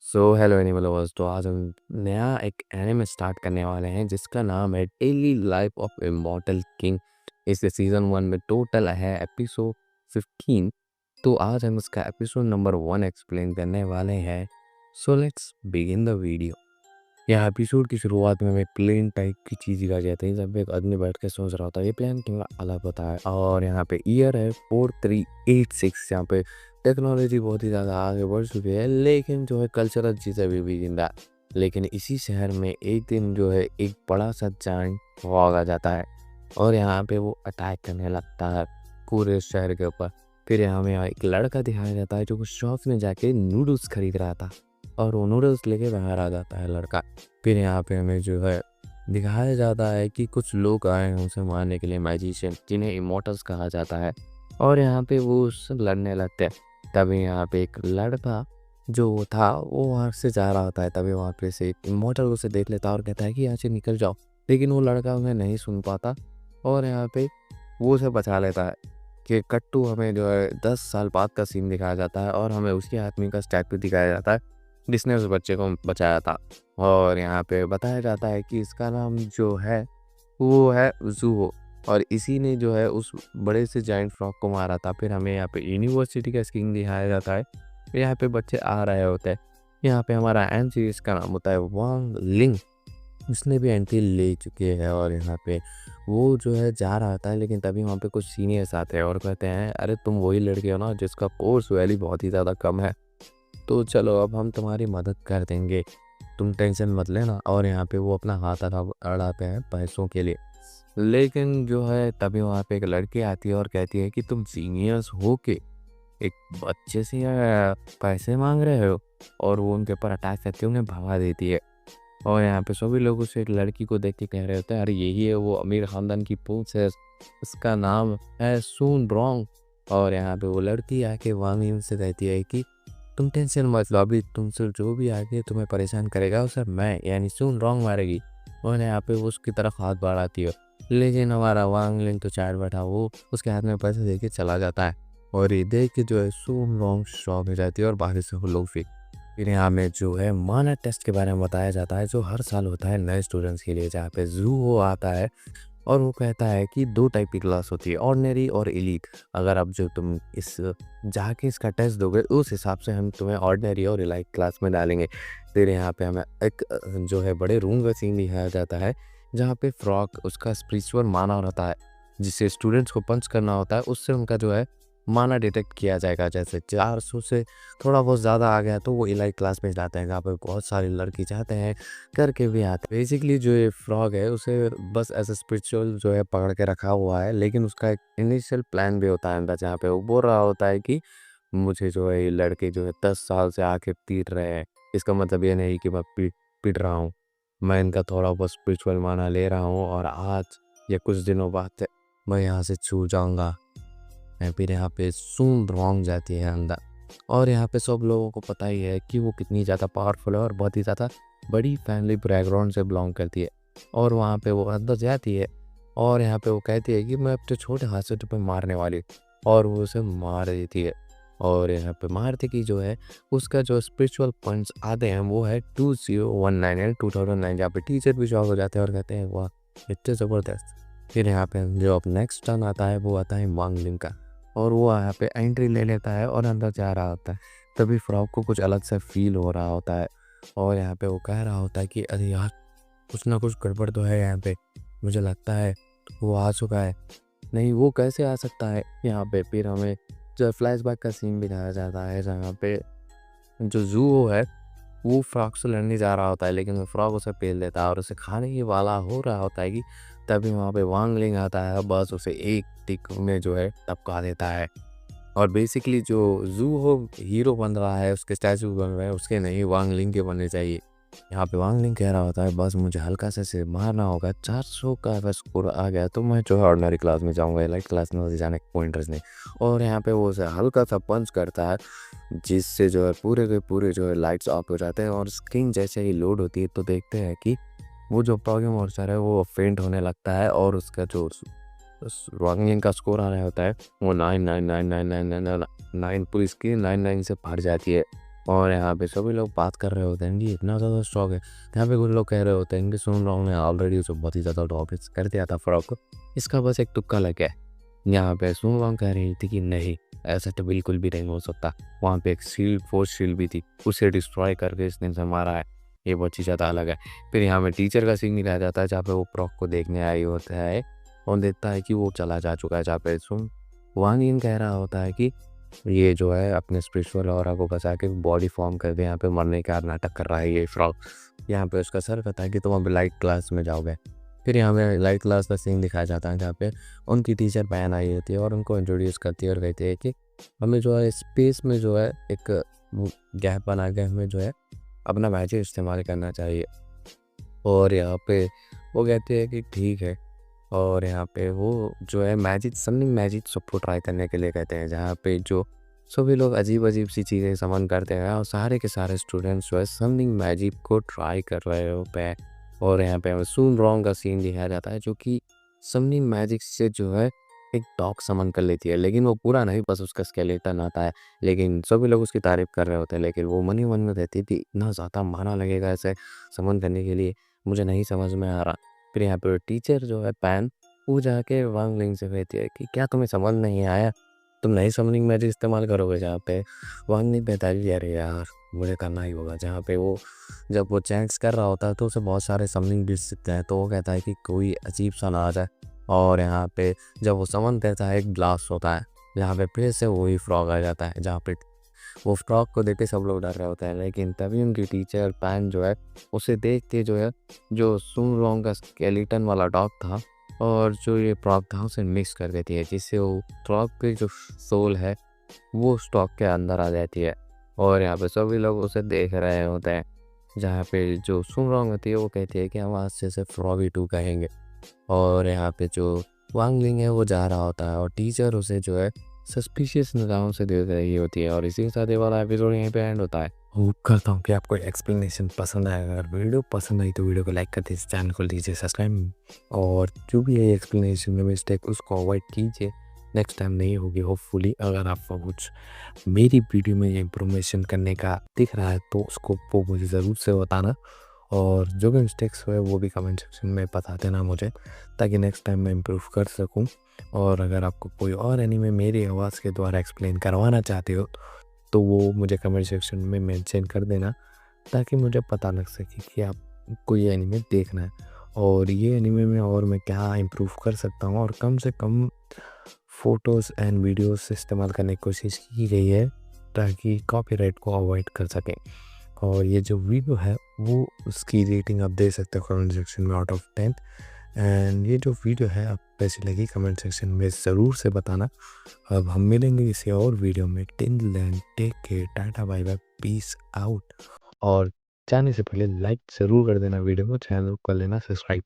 Hello animal lovers. तो आज हम नया एक एनिमे स्टार्ट करने वाले हैं जिसका नाम है daily life of immortal king. इसके सीजन 1 में टोटल है एपिसोड 15। तो आज हम इसका एपिसोड नंबर 1 एक्सप्लेन करने वाले हैं। So let's begin the video. यहाँ एपिसोड की शुरुआत में हमें प्लेन टाइप की चीज़ दिखाई जाती है जब एक आदमी बैठ के सोच रहा होता है ये प्लान क्यों अलग होता है। और यहाँ पे ईयर है 4386। यहाँ पे टेक्नोलॉजी बहुत ही ज़्यादा आगे बढ़ चुकी है लेकिन जो है कल्चरल चीज़ें अभी भी जिंदा है। लेकिन इसी शहर में एक दिन जो है एक बड़ा सा जाइंट फॉग आ जाता है और यहाँ पे वो अटैक करने लगता है पूरे शहर के ऊपर। फिर हमें यहाँ एक लड़का दिखाया जाता है जो शॉप में जाके नूडल्स खरीद रहा था और वो नूडल्स लेके बाहर आ जाता है लड़का। फिर यहाँ पे हमें जो है दिखाया जाता है कि कुछ लोग आए हैं उसे मारने के लिए, मैजिशियन जिन्हें इमोर्टल्स कहा जाता है। और यहाँ पे वो उससे लड़ने लगते हैं। तभी यहाँ पे एक लड़का जो था वो वहाँ से जा रहा होता है। तभी वहाँ पे से एक इमोर्टल उसे देख लेता है और कहता है कि यहाँ से निकल जाओ। लेकिन वो लड़का उन्हें नहीं सुन पाता और यहाँ पे वो उसे बचा लेता है। कि कट्टू हमें जो है 10 साल बाद का सीन दिखाया जाता है और हमें उसी आदमी का स्टैचू दिखाया जाता है जिसने उस बच्चे को बचाया था। और यहाँ पे बताया जाता है कि इसका नाम जो है वो है ज़ूहो और इसी ने जो है उस बड़े से जाइंट फ्रॉग को मारा था। फिर हमें यहाँ पे यूनिवर्सिटी का स्कीम दिखाया जाता है। फिर यहाँ पे बच्चे आ रहे होते हैं। यहाँ पे हमारा एंट्री इसका नाम होता है वांग लिंग। उसने भी एंट्री ले चुके हैं और यहाँ पे वो जो है जा रहा था लेकिन तभी वहाँ पे कुछ सीनियर्स आते हैं और कहते हैं अरे तुम वही लड़के हो ना जिसका कोर्स वैल्यू बहुत ही ज़्यादा कम है, तो चलो अब हम तुम्हारी मदद कर देंगे, तुम टेंशन मत लेना। और यहाँ पे वो अपना हाथ अड़ाते हैं पैसों के लिए। लेकिन जो है तभी वहाँ पे एक लड़की आती है और कहती है कि तुम सीनियर्स हो के एक बच्चे से पैसे मांग रहे हो। और वो उनके ऊपर अटैक करती है, उन्हें भगा देती है। और यहाँ पे सभी लोग उस एक लड़की को देख के कह रहे होते हैं अरे यही है वो अमीर खानदान की पूंछ है, इसका नाम है सून ब्रोंग। और यहाँ पे वो लड़की आके वांग यूं से कहती है कि तुम टेंशन मत लो, अभी तुमसे जो भी आगे तुम्हें परेशान करेगा उसे मैं यानी सुन रॉन्ग मारेगी। और यहाँ पे वो उसकी तरफ हाथ बढ़ाती है लेकिन हमारा वांग लिंग तो चार बैठा वो उसके हाथ में पैसे दे के चला जाता है। और ये देख के जो है सुन रॉन्ग शॉक हो जाती है और बाहर से वो लोग फिर यहाँ में जो है माना टेस्ट के बारे में बताया जाता है जो हर साल होता है नए स्टूडेंट्स के लिए, जहाँ पे जू हो आता है और वो कहता है कि 2 टाइप की क्लास होती है, ऑर्डिनरी और एलीट। अगर अब जो तुम इस जाके इसका टेस्ट दोगे उस हिसाब से हम तुम्हें ऑर्डिनरी और एलीट क्लास में डालेंगे। फिर यहाँ पे हमें एक जो है बड़े रूम का सीन दिखाया जाता है जहाँ पे फ्रॉक उसका स्पिरिचुअल माना होता है जिससे स्टूडेंट्स को पंच करना होता है, उससे उनका जो है माना डिटेक्ट किया जाएगा। जैसे 400 से थोड़ा बहुत ज़्यादा आ गया तो वो एलाइट क्लास में जाते हैं जहाँ पे बहुत सारे लड़की चाहते हैं करके भी आते हैं। बेसिकली जो ये फ्रॉग है उसे बस एज ए स्पिरिचुअल जो है पकड़ के रखा हुआ है लेकिन उसका एक इनिशियल प्लान भी होता है अंदर जहाँ पे वो बोल रहा होता है कि मुझे जो है ये लड़के जो है 10 साल से आके पीट रहे हैं, इसका मतलब ये नहीं कि मैं पीट पीट रहा हूँ, मैं इनका थोड़ा बहुत स्पिरिचुअल माना ले रहा हूँ और आज या कुछ दिनों बाद मैं यहाँ से छूट जाऊँगा। फिर यहाँ पे सुन रॉन्ग जाती है अंदर। और यहाँ पे सब लोगों को पता ही है कि वो कितनी ज़्यादा पावरफुल है और बहुत ही ज़्यादा बड़ी फैमिली बैकग्राउंड से बिलोंग करती है। और वहाँ पे वो अंदर जाती है और यहाँ पे वो कहती है कि मैं अपने छोटे हाथ से तुम्हें मारने वाली और वो उसे मार देती है। और यहाँ पे मारते की जो है उसका जो स्पिरिचुअल पॉइंट्स आते हैं वो है 2019 एंड 2009, जहाँ पे टीचर भी शॉक हो जाते हैं और कहते हैं वाह इतने ज़बरदस्त। फिर यहाँ पे जो अब नेक्स्ट टर्न आता है वो आता है वांगलिंग का और वो यहाँ पे एंट्री ले लेता है और अंदर जा रहा होता है। तभी फ्रॉक को कुछ अलग सा फील हो रहा होता है और यहाँ पे वो कह रहा होता है कि अरे यार कुछ ना कुछ गड़बड़ तो है यहाँ पे, मुझे लगता है वो आ चुका है, नहीं वो कैसे आ सकता है यहाँ पे। फिर हमें जो फ्लैशबैक का सीन भी दिखाया जाता है जहाँ पे जो जू है वो फ्रॉग से लड़ने जा रहा होता है लेकिन फ्रॉग उसे पेल देता है और उसे खाने ही वाला हो रहा होता है कि तभी वहाँ पे वांग लिंग आता है, बस उसे एक टिक में जो है टपका देता है। और बेसिकली जो जू हो हीरो बन रहा है, उसके स्टैचू बन रहे हैं, उसके नहीं वांग लिंग के बनने चाहिए। यहाँ पे वांग लिंग कह रहा होता है बस मुझे हल्का से मारना होगा, 400 का अगर स्कोर आ गया तो मैं जो है ऑर्डिनरी क्लास में जाऊँगा, एलाइट क्लास में जाने का पॉइंटर्स नहीं। और यहाँ पे वो उसे हल्का सा पंच करता है जिससे जो है पूरे के पूरे जो है लाइट्स ऑफ हो जाते हैं और स्क्रीन जैसे ही लोड होती है तो देखते हैं कि वो जो प्रॉब्लम मॉन्स्टर है वो फेंट होने लगता है और उसका जो रॉन्गिंग का स्कोर आ रहा होता है वो 999999 पूरी स्क्रीन 99 से भर जाती है। और यहाँ पे सभी लोग बात कर रहे होते हैं कि इतना ज़्यादा स्ट्रॉन्ग है। यहाँ पे कुछ लोग कह रहे होते हैं कि सुन रॉन्ग ने ऑलरेडी उसे बहुत ही ज़्यादा डॉमिनेट कर दिया था फ्रॉग को, इसका बस एक तुक्का लग गया है। यहाँ पे सुन रॉन्ग कह रही थी कि नहीं, ऐसा तो बिल्कुल भी नहीं हो सकता। वहाँ पे एक शील्ड, फोर्स शील्ड भी थी, उसे डिस्ट्रॉय करके इसने इसे मारा है, ये बहुत ही ज़्यादा अलग है। फिर यहाँ पे टीचर का सीन दिखाया जाता है जहाँ पे वो फ्रॉग को देखने आई होता है और देखता है कि वो चला जा चुका है। जहाँ पे सुन वांग यिन कह रहा होता है कि ये जो है अपने स्पिरिचुअल ऑरा को बचा के बॉडी फॉर्म कर दे, यहाँ पे मरने का नाटक कर रहा है ये फ्रॉग। यहाँ पे उसका सर कहता है कि तुम अब लाइट क्लास में जाओगे। फिर यहाँ पे लाइट क्लास का सीन दिखाया जाता है जहाँ पे उनकी टीचर पैन आई होती है और उनको इंट्रोड्यूस करती है और कहती है कि हमें जो है स्पेस में जो है एक गैप बना के हमें जो है अपना मैजिक इस्तेमाल करना चाहिए। और यहाँ पे वो कहते हैं कि ठीक है। और यहाँ पे वो जो है मैजिक, समथिंग मैजिक सबको ट्राई करने के लिए कहते हैं, जहाँ पे जो सभी लोग अजीब-अजीब सी चीज़ें समन करते हैं और सारे के सारे स्टूडेंट्स जो है समथिंग मैजिक को ट्राई कर रहे होते हैं। और यहाँ पे हमें सुन रॉन्ग का सीन दिखाया जाता है जो कि समथिंग मैजिक से जो है एक डॉग समन कर लेती है, लेकिन वो पूरा नहीं, बस उसका स्केलेटन आता है। लेकिन सभी लोग उसकी तारीफ़ कर रहे होते हैं, लेकिन वो मन ही मन में कहती थी इतना ज़्यादा माना लगेगा ऐसे समन करने के लिए, मुझे नहीं समझ में आ रहा। फिर यहाँ पे टीचर जो है पैन, वो जाके वांग लिंग से कहती है कि क्या तुम्हें समझ नहीं आया? तुम नई समनिंग मैजिक इस्तेमाल करोगे? जहाँ पे वांग लिंग कहता है कि अरे यार, मुझे करना ही होगा। जहाँ पे वो जब वो चैंट्स कर रहा होता है तो उसे बहुत सारे समनिंग बीट्स दिखते हैं, तो वो कहता है कि कोई अजीब सा ना आ जाए। और यहाँ पे जब वो समन करता है एक ब्लास्ट होता है, जहाँ पे फिर से वही फ्रॉग आ जाता है, जहाँ पे वो फ्रॉग को देख के सब लोग डर रहे होते हैं। लेकिन तभी उनकी टीचर पैन जो है उसे देख के जो है, जो सुन रॉन्ग का स्केलेटन वाला डॉग था और जो ये फ्रॉग था उसे मिक्स कर देती है, जिससे वो फ्रॉग की जो सोल है वो उस डॉग के अंदर आ जाती है। और यहाँ पे सभी लोग उसे देख रहे होते हैं, जहाँ पे जो सुन रॉन्ग होती है वो कहती है कि हम आज से फ्रॉगी टू कहेंगे। और यहाँ पे जो वांग लिंग है वो जा रहा होता है और टीचर उसे जो है सस्पिशियस निगाहों से देख रही होती है। और इसी के साथ ये वाला एपिसोड यहीं पे एंड होता है। होप करता हूँ कि आपको एक्सप्लेनेशन पसंद आएगा। अगर वीडियो पसंद आई तो वीडियो को लाइक कर दीजिए, चैनल को लीजिए सब्सक्राइब, और जो भी है एक्सप्लेनेशन में मिस्टेक उसको अवॉइड कीजिए, नेक्स्ट टाइम नहीं होगी होपफुली। अगर आपको कुछ मेरी वीडियो में इम्प्रूवमेशन करने का दिख रहा है तो उसको वो मुझे ज़रूर से बताना, और जो भी मिस्टेक्स हुए वो भी कमेंट सेक्शन में बता देना मुझे, ताकि नेक्स्ट टाइम मैं इम्प्रूव कर सकूं। और अगर आपको कोई और एनीमे मेरी आवाज़ के द्वारा एक्सप्लेन करवाना चाहते हो तो वो मुझे कमेंट सेक्शन में मेंशन कर देना, ताकि मुझे पता लग सके कि आपको ये एनीमे देखना है और ये एनीमे में और मैं क्या इम्प्रूव कर सकता हूँ। और कम से कम फ़ोटोज़ एंड वीडियोज़ इस्तेमाल करने की कोशिश की गई है ताकि कॉपीराइट को अवॉइड कर सकें। और ये जो वीडियो है वो उसकी रेटिंग आप दे सकते हो कमेंट सेक्शन में आउट ऑफ 10। एंड ये जो वीडियो है आप कैसी लगी कमेंट सेक्शन में ज़रूर से बताना। अब हम मिलेंगे किसी और वीडियो में। Till then take care, tata bye bye, peace out. और जाने से पहले लाइक ज़रूर कर देना वीडियो को, चैनल को कर लेना सब्सक्राइब।